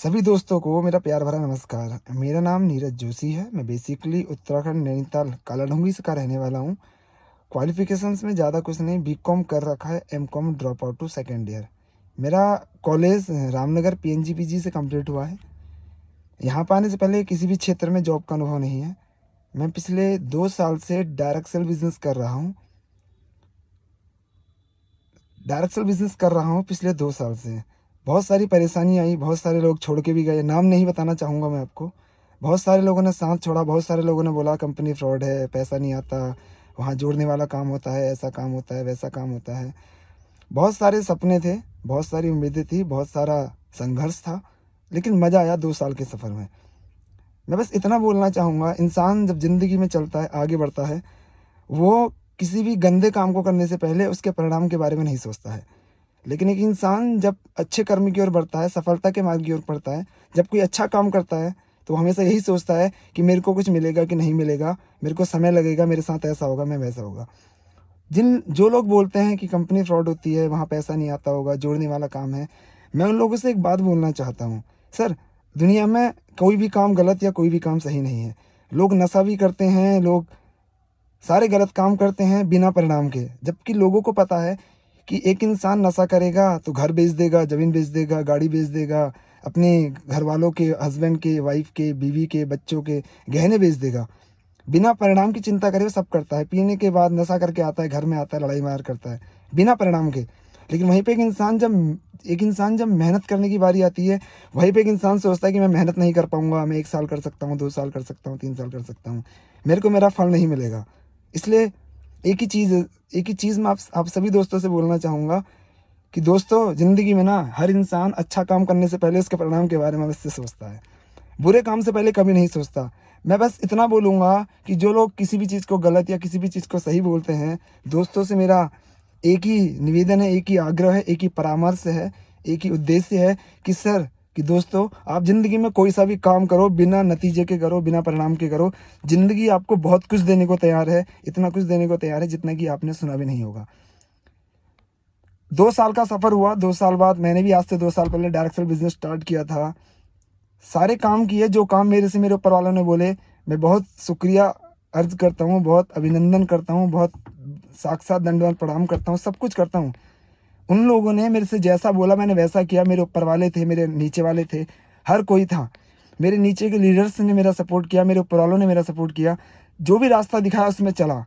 सभी दोस्तों को मेरा प्यार भरा नमस्कार। मेरा नाम नीरज जोशी है। मैं बेसिकली उत्तराखंड नैनीताल कालाढूंगी से का रहने वाला हूँ। क्वालिफ़िकेशंस में ज़्यादा कुछ नहीं, बीकॉम कर रखा है, MCom drop out to second year. मेरा कॉलेज रामनगर पीएनजीपीजी से कंप्लीट हुआ है। यहाँ पर आने से पहले किसी भी क्षेत्र में जॉब का अनुभव नहीं है। मैं पिछले 2 साल से डायरेक्ट सेल बिज़नेस कर रहा हूँ। पिछले 2 साल से। बहुत सारी परेशानी आई, बहुत सारे लोग छोड़ के भी गए, नाम नहीं बताना चाहूँगा मैं आपको। बहुत सारे लोगों ने साथ छोड़ा, बहुत सारे लोगों ने बोला कंपनी फ्रॉड है, पैसा नहीं आता, वहाँ जोड़ने वाला काम होता है, ऐसा काम होता है, वैसा काम होता है। बहुत सारे सपने थे, बहुत सारी उम्मीदें थी, बहुत सारा संघर्ष था, लेकिन मज़ा आया 2 साल के सफ़र में। मैं बस इतना बोलना चाहूँगा, इंसान जब ज़िंदगी में चलता है, आगे बढ़ता है, वो किसी भी गंदे काम को करने से पहले उसके परिणाम के बारे में नहीं सोचता है। लेकिन एक इंसान जब अच्छे कर्म की ओर बढ़ता है, सफलता के मार्ग की ओर बढ़ता है, जब कोई अच्छा काम करता है, तो वो हमेशा यही सोचता है कि मेरे को कुछ मिलेगा कि नहीं मिलेगा, मेरे को समय लगेगा, मेरे साथ ऐसा होगा, मैं वैसा होगा। जो लोग बोलते हैं कि कंपनी फ्रॉड होती है, वहाँ पैसा नहीं आता होगा, जोड़ने वाला काम है, मैं उन लोगों से एक बात बोलना चाहता हूँ। सर, दुनिया में कोई भी काम गलत या कोई भी काम सही नहीं है। लोग नशा भी करते हैं, लोग सारे गलत काम करते हैं बिना परिणाम के। जबकि लोगों को पता है कि एक इंसान नशा करेगा तो घर बेच देगा, ज़मीन बेच देगा, गाड़ी बेच देगा, अपने घरवालों के, हस्बैंड के, वाइफ़ के, बीवी के, बच्चों के गहने बेच देगा। बिना परिणाम की चिंता करे वो सब करता है। पीने के बाद नशा करके आता है, घर में आता है, लड़ाई मार करता है, बिना परिणाम के। लेकिन वहीं पे एक इंसान जब मेहनत करने की बारी आती है, वहीं पे एक इंसान सोचता है कि मैं मेहनत नहीं कर पाऊँगा, मैं 1 साल कर सकता हूँ, 2 साल कर सकता हूँ, 3 साल कर सकता हूँ, मेरे को मेरा फल नहीं मिलेगा। इसलिए एक ही चीज़ मैं आप सभी दोस्तों से बोलना चाहूँगा कि दोस्तों, ज़िंदगी में ना हर इंसान अच्छा काम करने से पहले उसके परिणाम के बारे में अवश्य सोचता है। बुरे काम से पहले कभी नहीं सोचता। मैं बस इतना बोलूँगा कि जो लोग किसी भी चीज़ को गलत या किसी भी चीज़ को सही बोलते हैं, दोस्तों से मेरा एक ही निवेदन है, एक ही आग्रह है, एक ही परामर्श है, एक ही उद्देश्य है कि सर, कि दोस्तों, आप ज़िंदगी में कोई सा भी काम करो, बिना नतीजे के करो, बिना परिणाम के करो। ज़िंदगी आपको बहुत कुछ देने को तैयार है, इतना कुछ देने को तैयार है जितना कि आपने सुना भी नहीं होगा। 2 साल का सफ़र हुआ, 2 साल बाद मैंने भी आज से 2 साल पहले डायरेक्ट सेल बिज़नेस स्टार्ट किया था। सारे काम किए जो काम मेरे ऊपर वालों ने बोले। मैं बहुत शुक्रिया अर्ज़ करता हूँ, बहुत अभिनंदन करता हूँ, बहुत साक्षात दंडवत प्रणाम करता हूँ, सब कुछ करता हूँ। उन लोगों ने मेरे से जैसा बोला मैंने वैसा किया। मेरे ऊपर वाले थे, मेरे नीचे वाले थे, हर कोई था। मेरे नीचे के लीडर्स ने मेरा सपोर्ट किया, मेरे ऊपर वालों ने मेरा सपोर्ट किया। जो भी रास्ता दिखाया उसमें चला।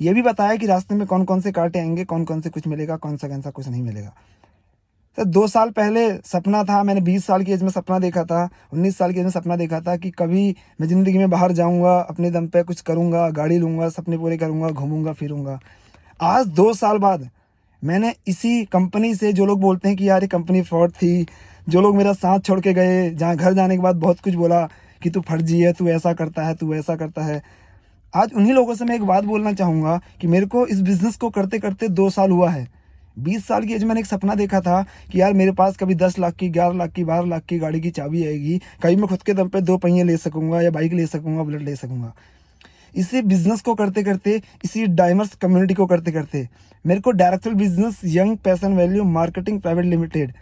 ये भी बताया कि रास्ते में कौन-कौन से कांटे आएँगे, कौन-कौन से कुछ मिलेगा, कौन-सा कुछ नहीं मिलेगा। सर, 2 साल पहले सपना था, मैंने 20 साल की एज में सपना देखा था, 19 साल की एज में सपना देखा था कि कभी मैं ज़िंदगी में बाहर जाऊँगा, अपने दम पे कुछ करूँगा, गाड़ी लूँगा, सपने पूरे करूँगा, घूमूँगा, फिरूँगा। आज 2 साल बाद मैंने इसी कंपनी से, जो लोग बोलते हैं कि यार ये कंपनी फ्रॉड थी, जो लोग मेरा साथ छोड़ के गए, जहाँ घर जाने के बाद बहुत कुछ बोला कि तू फर्जी है, तू ऐसा करता है, तू वैसा करता है। आज उन्हीं लोगों से मैं एक बात बोलना चाहूँगा कि मेरे को इस बिज़नेस को करते-करते 2 साल हुआ है। 20 साल की एज में मैंने एक सपना देखा था कि यार मेरे पास कभी 10 लाख की, 11 लाख की, 12 लाख की गाड़ी की चाबी आएगी, कभी मैं खुद के दम पे 2 पहिए ले सकूँगा या बाइक ले सकूँगा, बुलेट ले सकूँगा। इसी बिज़नेस को करते-करते, इसी डाइमर्स कम्युनिटी को करते-करते, मेरे को direct sell business young passion value marketing private limited,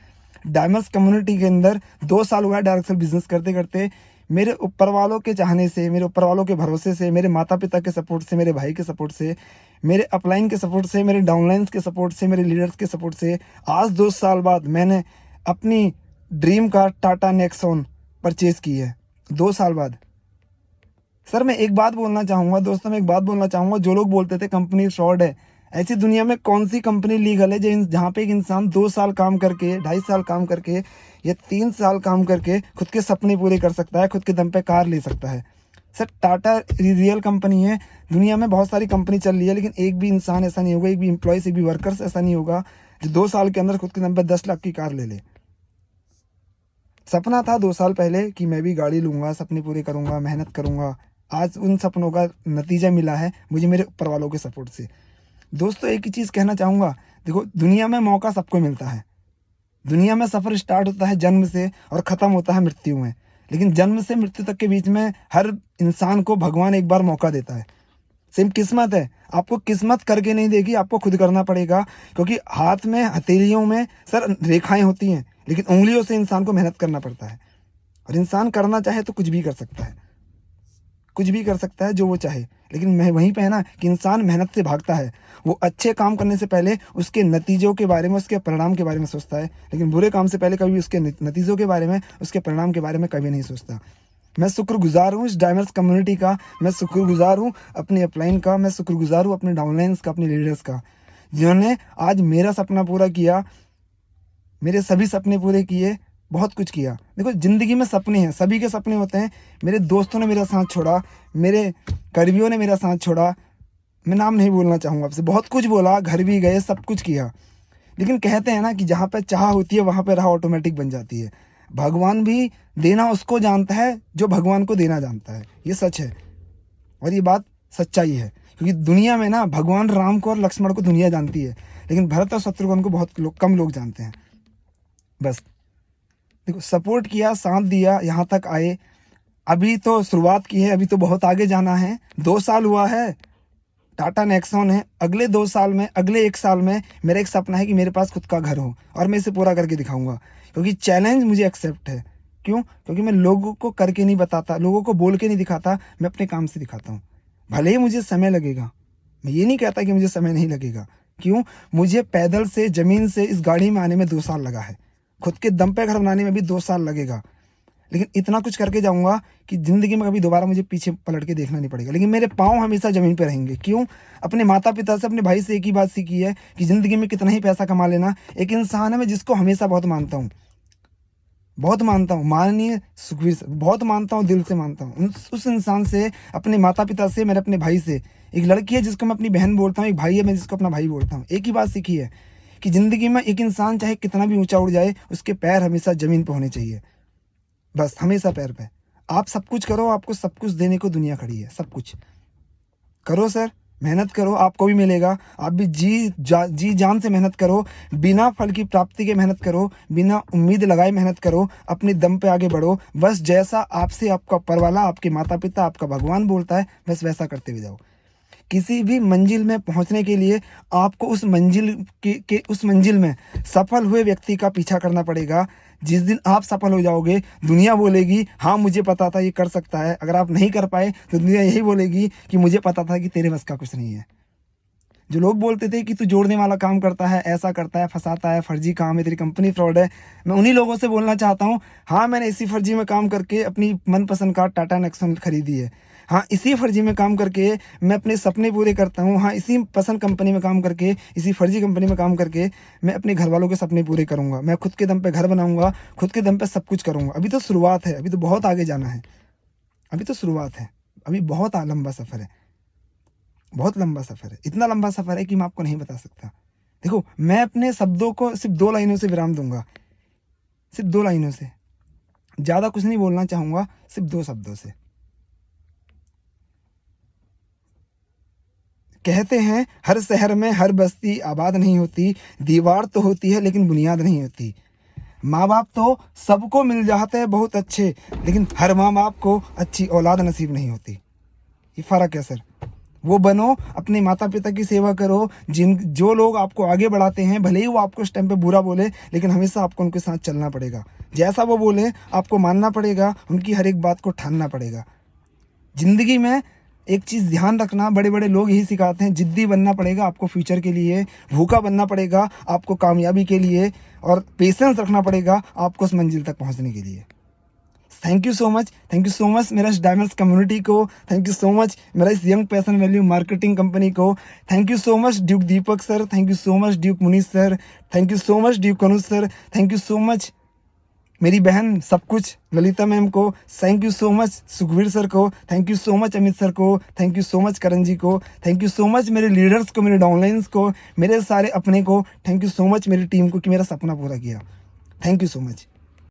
डाइमर्स कम्युनिटी के अंदर 2 साल हुआ है डायरेक्ट सेल बिज़नेस करते-करते। मेरे ऊपर वालों के चाहने से, मेरे ऊपर वालों के भरोसे से, मेरे माता-पिता के सपोर्ट से, मेरे भाई के सपोर्ट से, मेरे अपलाइन के सपोर्ट से, मेरे डाउनलाइन्स के सपोर्ट से, मेरे लीडर्स के सपोर्ट से, आज 2 साल बाद मैंने अपनी dream car Tata Nexon purchase की है, 2 साल बाद। सर, मैं एक बात बोलना चाहूँगा दोस्तों, मैं एक बात बोलना चाहूँगा, जो लोग बोलते थे कंपनी फ्रॉड है, ऐसी दुनिया में कौन-सी कंपनी लीगल है जहाँ पे एक इंसान 2 साल काम करके, 2.5 साल काम करके या 3 साल काम करके खुद के सपने पूरे कर सकता है, खुद के दम पे कार ले सकता है। सर, टाटा रियल कंपनी है। दुनिया में बहुत सारी कंपनी चल रही है, लेकिन एक भी इंसान ऐसा नहीं होगा, एक भी एम्प्लॉइज़, एक भी वर्कर्स ऐसा नहीं होगा जो 2 साल के अंदर खुद के दम पे 10 लाख की कार ले ले। सपना था 2 साल पहले कि मैं भी गाड़ी लूँगा, सपने पूरे करूँगा, मेहनत करूँगा। आज उन सपनों का नतीजा मिला है मुझे मेरे ऊपर वालों के सपोर्ट से। दोस्तों, एक ही चीज़ कहना चाहूँगा, देखो, दुनिया में मौका सबको मिलता है। दुनिया में सफ़र स्टार्ट होता है जन्म से और ख़त्म होता है मृत्यु में। लेकिन जन्म से मृत्यु तक के बीच में हर इंसान को भगवान एक बार मौका देता है। सेम किस्मत है, आपको किस्मत करके नहीं देगी, आपको खुद करना पड़ेगा, क्योंकि हाथ में, हथेलियों में सर रेखाएँ होती हैं। लेकिन उंगलियों से इंसान को मेहनत करना पड़ता है। और इंसान करना चाहे तो कुछ भी कर सकता है, कुछ भी कर सकता है जो वो चाहे। लेकिन मैं वहीं पे है ना कि इंसान मेहनत से भागता है। वो अच्छे काम करने से पहले उसके नतीजों के बारे में, उसके परिणाम के बारे में सोचता है, लेकिन बुरे काम से पहले कभी उसके नतीजों के बारे में, उसके परिणाम के बारे में कभी नहीं सोचता। मैं शुक्रगुजार हूँ इस डायमंड्स कम्युनिटी का, मैं शुक्रगुजार हूँ अपनी अपलाइन का, मैं शुक्रगुजार हूँ अपने डाउनलाइंस का, अपने लीडर्स का, जिन्होंने आज मेरा सपना पूरा किया, मेरे सभी सपने पूरे किए, बहुत कुछ किया। देखो ज़िंदगी में सपने हैं, सभी के सपने होते हैं। मेरे दोस्तों ने मेरा साथ छोड़ा, मेरे करीबियों ने मेरा साथ छोड़ा, मैं नाम नहीं बोलना चाहूँगा आपसे, बहुत कुछ बोला, घर भी गए, सब कुछ किया। लेकिन कहते हैं ना कि जहाँ पे चाह होती है वहाँ पे राह ऑटोमेटिक बन जाती है। भगवान भी देना उसको जानता है जो भगवान को देना जानता है, ये सच है और ये बात सच्चाई है। क्योंकि दुनिया में ना भगवान राम को और लक्ष्मण को दुनिया जानती है, लेकिन भरत और शत्रुघ्न को बहुत कम लोग जानते हैं। बस देखो, सपोर्ट किया, साथ दिया, यहाँ तक आए। अभी तो शुरुआत की है, अभी तो बहुत आगे जाना है। 2 साल हुआ है, टाटा नेक्सॉन है। अगले 2 साल में, अगले 1 साल में मेरा एक सपना है कि मेरे पास खुद का घर हो, और मैं इसे पूरा करके दिखाऊंगा। क्योंकि चैलेंज मुझे एक्सेप्ट है। क्यों? क्योंकि मैं लोगों को करके नहीं बताता, लोगों को बोल के नहीं दिखाता, मैं अपने काम से दिखाता हूँ। भले ही मुझे समय लगेगा, मैं ये नहीं कहता कि मुझे समय नहीं लगेगा। क्यों? मुझे पैदल से, ज़मीन से इस गाड़ी में आने में 2 साल लगा है। खुद के दम पे घर बनाने में भी 2 साल लगेगा। लेकिन इतना कुछ करके जाऊँगा कि ज़िंदगी में कभी दोबारा मुझे पीछे पलट के देखना नहीं पड़ेगा। लेकिन मेरे पाँव हमेशा ज़मीन पे रहेंगे। क्यों? अपने माता-पिता से, अपने भाई से एक ही बात सीखी है कि ज़िंदगी में कितना ही पैसा कमा लेना, एक इंसान है मैं जिसको हमेशा बहुत मानता हूँ। बहुत मानता हूँ, माननीय सुखबीर सर, बहुत मानता हूँ, दिल से मानता हूँ। उस इंसान से, अपने माता-पिता से, मेरे अपने भाई से, एक लड़की है जिसको मैं अपनी बहन बोलता हूँ, एक भाई है मैं जिसको अपना भाई बोलता हूँ। एक ही बात सीखी है कि ज़िंदगी में एक इंसान चाहे कितना भी ऊँचा उड़ जाए, उसके पैर हमेशा ज़मीन पे होने चाहिए। बस हमेशा पैर पे। आप सब कुछ करो, आपको सब कुछ देने को दुनिया खड़ी है, सब कुछ। करो सर, मेहनत करो, आपको भी मिलेगा। आप भी जी जान से मेहनत करो, बिना फल की प्राप्ति के मेहनत करो, बिना उम्मीद लगाए मेहनत करो, अपने दम पे आगे बढ़ो। बस जैसा आपसे आपका ऊपर वाला, आपके माता-पिता, आपका भगवान बोलता है, बस वैसा करते हुए जाओ। किसी भी मंजिल में पहुंचने के लिए आपको उस मंजिल में सफल हुए व्यक्ति का पीछा करना पड़ेगा। जिस दिन आप सफल हो जाओगे, दुनिया बोलेगी हाँ मुझे पता था ये कर सकता है। अगर आप नहीं कर पाए तो दुनिया यही बोलेगी कि मुझे पता था कि तेरे बस का कुछ नहीं है। जो लोग बोलते थे कि तू जोड़ने वाला काम करता है, ऐसा करता है, फंसाता है, फर्जी काम है, तेरी कंपनी फ्रॉड है, मैं उन्हीं लोगों से बोलना चाहता हूँ, हाँ मैंने इसी फर्जी में काम करके अपनी मनपसंद कार टाटा नेक्सॉन खरीदी है। हाँ, इसी फर्जी में काम करके मैं अपने सपने पूरे करता हूँ। हाँ, इसी पसंद कंपनी में काम करके, इसी फर्जी कंपनी में काम करके मैं अपने घर वालों के सपने पूरे करूँगा। मैं खुद के दम पे घर बनाऊँगा, खुद के दम पे सब कुछ करूँगा। अभी तो शुरुआत है, अभी तो बहुत आगे जाना है। अभी तो शुरुआत है, अभी बहुत लंबा सफ़र है, बहुत लंबा सफ़र है। इतना लंबा सफ़र है कि मैं आपको नहीं बता सकता। देखो, मैं अपने शब्दों को सिर्फ़ 2 लाइनों से विराम दूँगा, सिर्फ़ 2 लाइनों से। ज़्यादा कुछ नहीं बोलना चाहूँगा, सिर्फ़ 2 शब्दों से। कहते हैं हर शहर में हर बस्ती आबाद नहीं होती, दीवार तो होती है लेकिन बुनियाद नहीं होती। माँ-बाप तो सबको मिल जाते हैं बहुत अच्छे, लेकिन हर माँ-बाप को अच्छी औलाद नसीब नहीं होती। ये फ़र्क है सर। वो बनो, अपने माता-पिता की सेवा करो, जो लोग आपको आगे बढ़ाते हैं, भले ही वो आपको उस टाइम पे बुरा बोले, लेकिन हमेशा आपको उनके साथ चलना पड़ेगा। जैसा वो बोले आपको मानना पड़ेगा, उनकी हर एक बात को ठानना पड़ेगा। ज़िंदगी में एक चीज़ ध्यान रखना, बड़े-बड़े लोग यही सिखाते हैं, ज़िद्दी बनना पड़ेगा आपको फ्यूचर के लिए, भूखा बनना पड़ेगा आपको कामयाबी के लिए, और पेशेंस रखना पड़ेगा आपको उस मंजिल तक पहुँचने के लिए। थैंक यू सो मच मेरा इस डायमंड्स कम्युनिटी को, थैंक यू सो मच मेरा इस young passion value marketing company को, thank you so much duke Deepak sir, thank you so much duke Munish sir, thank you so much duke Anuj sir, thank you so much मेरी बहन सब कुछ Lalita ma'am को, thank you so much Sukhbir sir को, thank you so much Amit sir को, thank you so much करण जी को, thank you so much मेरे leaders को, मेरे डाउनलाइंस को, मेरे सारे अपने को, थैंक यू सो मच मेरी टीम को कि मेरा सपना पूरा किया। Thank you so much.